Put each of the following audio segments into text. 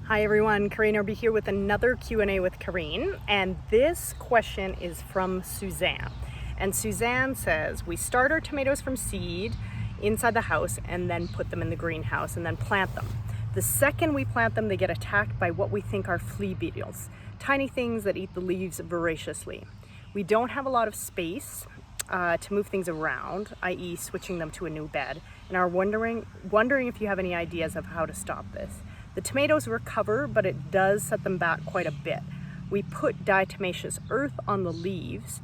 Hi everyone, Karine Irby here with another Q&A with Karine, and this question is from Suzanne. And Suzanne says, we start our tomatoes from seed inside the house and then put them in the greenhouse and then plant them. The second we plant them, they get attacked by what we think are flea beetles, tiny things that eat the leaves voraciously. We don't have a lot of space to move things around, i.e. switching them to a new bed, and are wondering if you have any ideas of how to stop this. The tomatoes recover, but it does set them back quite a bit. We put diatomaceous earth on the leaves,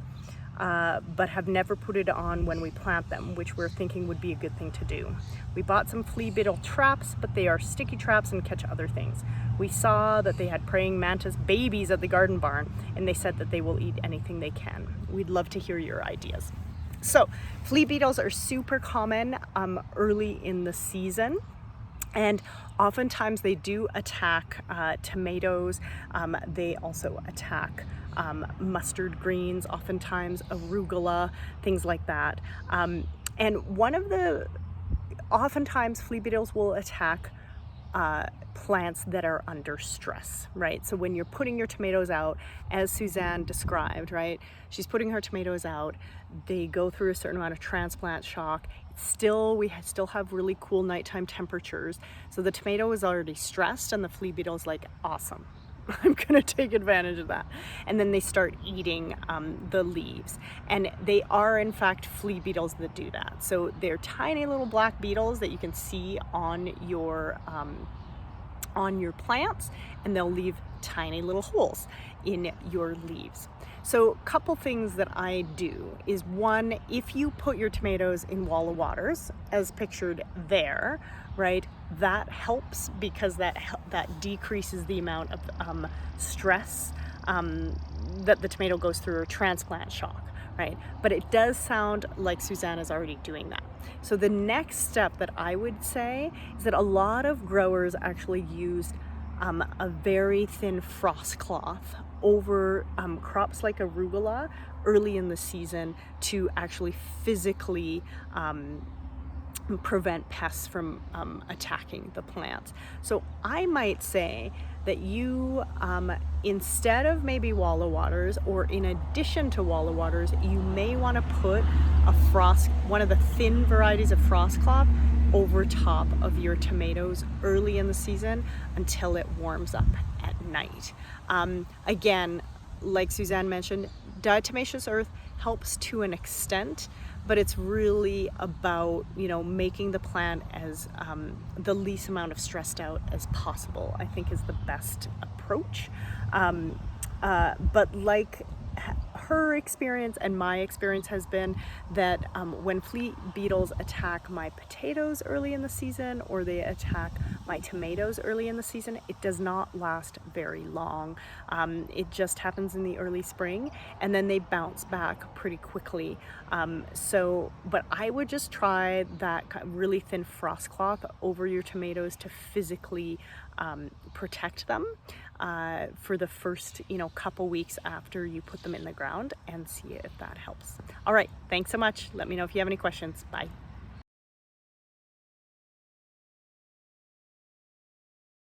but have never put it on when we plant them, which we're thinking would be a good thing to do. We bought some flea beetle traps, but they are sticky traps and catch other things. We saw that they had praying mantis babies at the garden barn, and they said that they will eat anything they can. We'd love to hear your ideas. So, flea beetles are super common early in the season. And oftentimes they do attack tomatoes. They also attack mustard greens, oftentimes arugula, things like that. And oftentimes flea beetles will attack plants that are under stress, right? So when you're putting your tomatoes out, as Suzanne described, right? She's putting her tomatoes out, they go through a certain amount of transplant shock. We still have really cool nighttime temperatures. So the tomato is already stressed and the flea beetle is like, awesome. I'm gonna take advantage of that. And then they start eating the leaves. And they are in fact flea beetles that do that. So they're tiny little black beetles that you can see on your plants, and they'll leave tiny little holes in your leaves. So a couple things that I do is, one, if you put your tomatoes in wall of waters as pictured there, right, that helps because that decreases the amount of stress that the tomato goes through, or transplant shock, right? But it does sound like Suzanne is already doing that. So the next step that I would say is that a lot of growers actually use a very thin frost cloth over crops like arugula early in the season to actually physically prevent pests from attacking the plants. So I might say that you, instead of maybe wall of waters, or in addition to wall of waters, you may want to put one of the thin varieties of frost cloth over top of your tomatoes early in the season until it warms up at night. Again, like Suzanne mentioned, diatomaceous earth helps to an extent, but it's really about, making the plant as the least amount of stressed out as possible, I think is the best approach. But like her experience and my experience has been that when flea beetles attack my potatoes early in the season, or they attack my tomatoes early in the season, it does not last very long. It just happens in the early spring, and then they bounce back pretty quickly. But I would just try that really thin frost cloth over your tomatoes to physically protect them for the first couple weeks after you put them in the ground, and see if that helps. All right, thanks so much. Let me know if you have any questions. Bye.